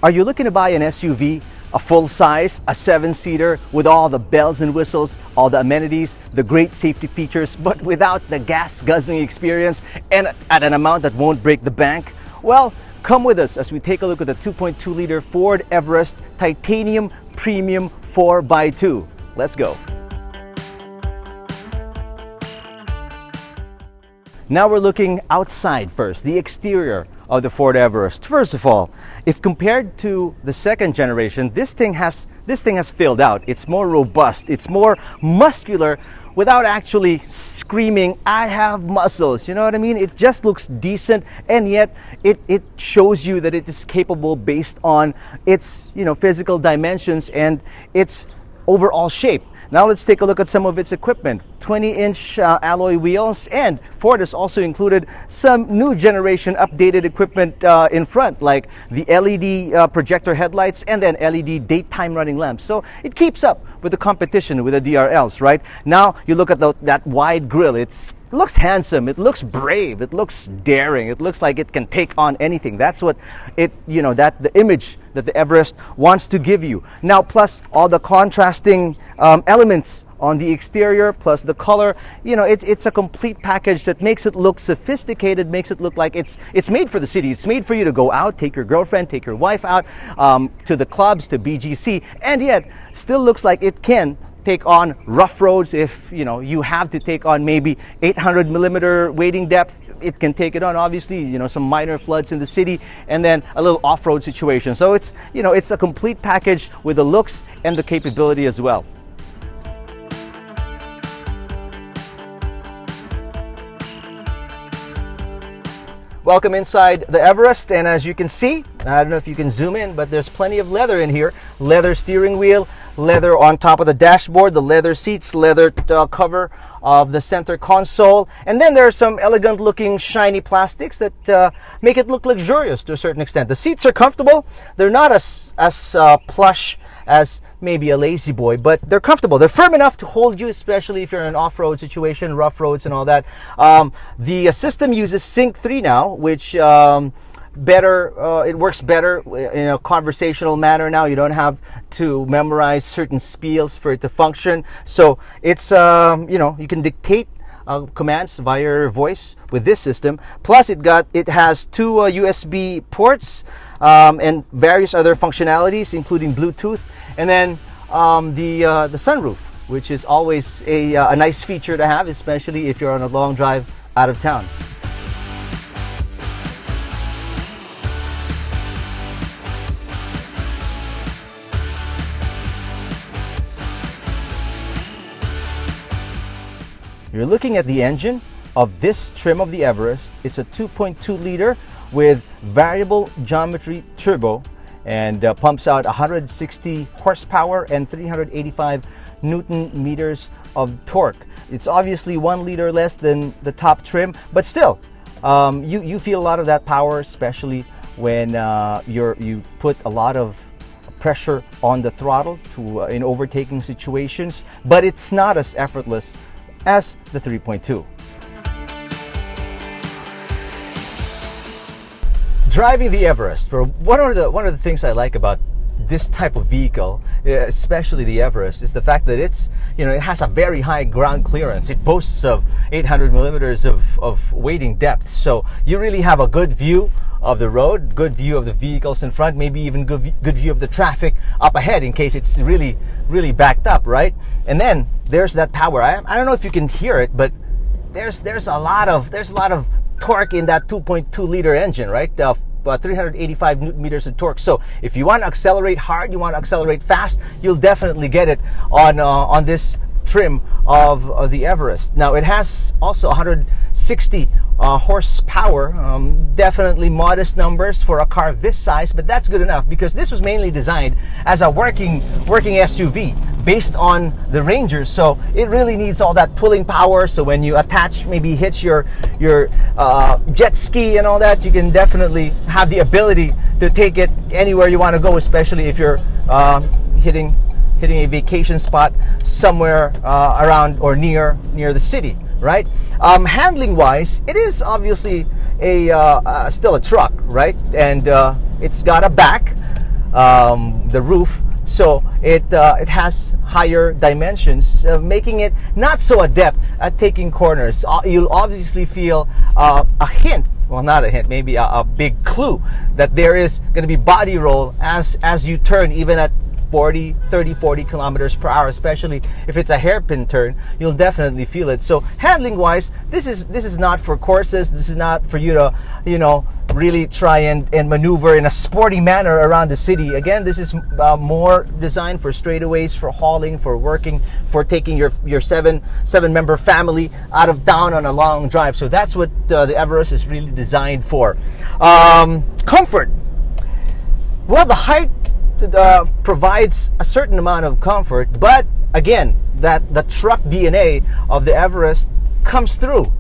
Are you looking to buy an SUV, a full-size, a 7-seater with all the bells and whistles, all the amenities, the great safety features, but without the gas-guzzling experience and at an amount that won't break the bank? Well, come with us as we take a look at the 2.2-liter Ford Everest Titanium Premium 4x2. Let's go. Now we're looking outside first, the exterior of the Ford Everest. First of all, if compared to the second generation, this thing has filled out. It's more robust, it's more muscular without actually screaming, I have muscles. You know what I mean? It just looks decent, and yet it shows you that it is capable based on its, physical dimensions and its overall shape. Now let's take a look at some of its equipment. 20-inch alloy wheels, and Ford has also included some new generation updated equipment in front, like the LED projector headlights and then LED daytime running lamps. So it keeps up with the competition with the DRLs, right? Now you look at that wide grille. It looks handsome, it looks brave, it looks daring, it looks like it can take on anything. That's what the image that the Everest wants to give you. Now, plus all the contrasting elements on the exterior, plus the color, it's a complete package that makes it look sophisticated, makes it look like it's made for the city. It's made for you to go out, take your girlfriend, take your wife out to the clubs, to BGC, and yet still looks like it can take on rough roads. If you have to take on maybe 800 millimeter wading depth, it can take it on. Obviously, some minor floods in the city, and then a little off-road situation. So it's a complete package with the looks and the capability as well. Welcome inside the Everest, and as you can see, I don't know if you can zoom in, but there's plenty of leather in here. Leather steering wheel, leather on top of the dashboard, the leather seats, leather cover of the center console, and then there are some elegant looking shiny plastics that make it look luxurious to a certain extent. The seats are comfortable. They're not as plush as maybe a lazy boy, but they're comfortable. They're firm enough to hold you, especially if you're in an off-road situation, rough roads and all that. The system uses Sync 3 now, which it works better in a conversational manner now. You don't have to memorize certain spiels for it to function. So it's you can dictate commands via your voice with this system. Plus it has two USB ports and various other functionalities, including Bluetooth, and then the sunroof, which is always a nice feature to have, especially if you're on a long drive out of town. You're looking at the engine of this trim of the Everest. It's a 2.2 liter with variable geometry turbo, and pumps out 160 horsepower and 385 Newton meters of torque. It's obviously 1 liter less than the top trim, but still, you feel a lot of that power, especially when you put a lot of pressure on the throttle in overtaking situations, but it's not as effortless as the 3.2. Driving the Everest, one of the things I like about this type of vehicle, especially the Everest, is the fact that it has a very high ground clearance. It boasts of 800 millimeters of wading depth, so you really have a good view of the road, good view of the vehicles in front, maybe even good view of the traffic up ahead in case it's really backed up, right? And then there's that power. I don't know if you can hear it, but there's a lot of torque in that 2.2 liter engine, right? 385 Newton meters of torque. So if you want to accelerate hard, you want to accelerate fast, you'll definitely get it on this trim of the Everest. Now it has also 160 horsepower. Definitely modest numbers for a car this size, but that's good enough because this was mainly designed as a working SUV based on the Ranger. So it really needs all that pulling power. So when you attach, maybe hitch your jet ski and all that, you can definitely have the ability to take it anywhere you want to go, especially if you're hitting a vacation spot somewhere around or near the city, right? Handling wise, it is obviously still a truck, right? And it's got a back the roof. So it has higher dimensions, making it not so adept at taking corners. You'll obviously feel a hint, well, not a hint, maybe a big clue that there is going to be body roll as you turn, even at 30, 40 kilometers per hour, especially if it's a hairpin turn. You'll definitely feel it. So handling wise, this is not for courses. This is not for you to, really try and maneuver in a sporty manner around the city. Again, this is more designed for straightaways, for hauling, for working, for taking your seven member family out of town on a long drive. So that's what the Everest is really designed for. Comfort. Well, the height provides a certain amount of comfort, but again, that the truck DNA of the Everest comes through.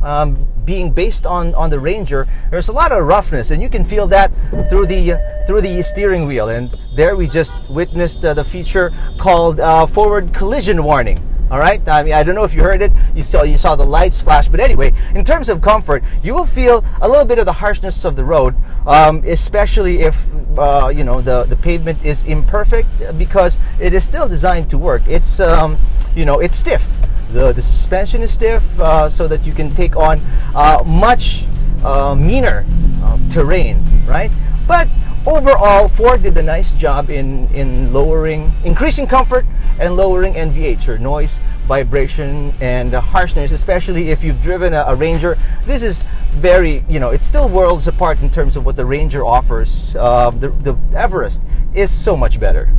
Being based on the Ranger, there's a lot of roughness, and you can feel that through the steering wheel. And there we just witnessed the feature called forward collision warning. All right. I mean, I don't know if you heard it. You saw the lights flash. But anyway, in terms of comfort, you will feel a little bit of the harshness of the road, especially if the pavement is imperfect, because it is still designed to work. It's it's stiff. The suspension is stiff, so that you can take on much meaner terrain, right? But overall, Ford did a nice job in increasing comfort and lowering NVH, or noise, vibration, and harshness, especially if you've driven a Ranger. This is very, it's still worlds apart in terms of what the Ranger offers. The Everest is so much better.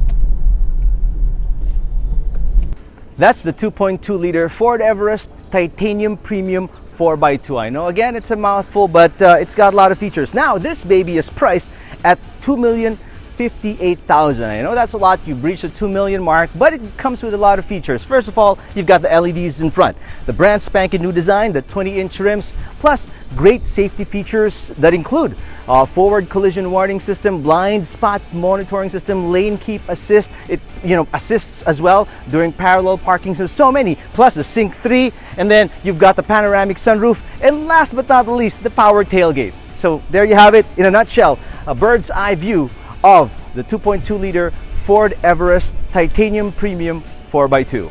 That's the 2.2 liter Ford Everest Titanium Premium 4x2. I know, again, it's a mouthful, but it's got a lot of features. Now, this baby is priced at $2,058,000. I know that's a lot. You've reached the 2 million mark, but it comes with a lot of features. First of all, you've got the LEDs in front, the brand spanking new design, the 20-inch rims, plus great safety features that include forward collision warning system, blind spot monitoring system, lane keep assist. It assists as well during parallel parking. So many. Plus the Sync 3, and then you've got the panoramic sunroof, and last but not the least, the power tailgate. So there you have it in a nutshell, a bird's eye view of the 2.2 liter Ford Everest Titanium Premium 4x2.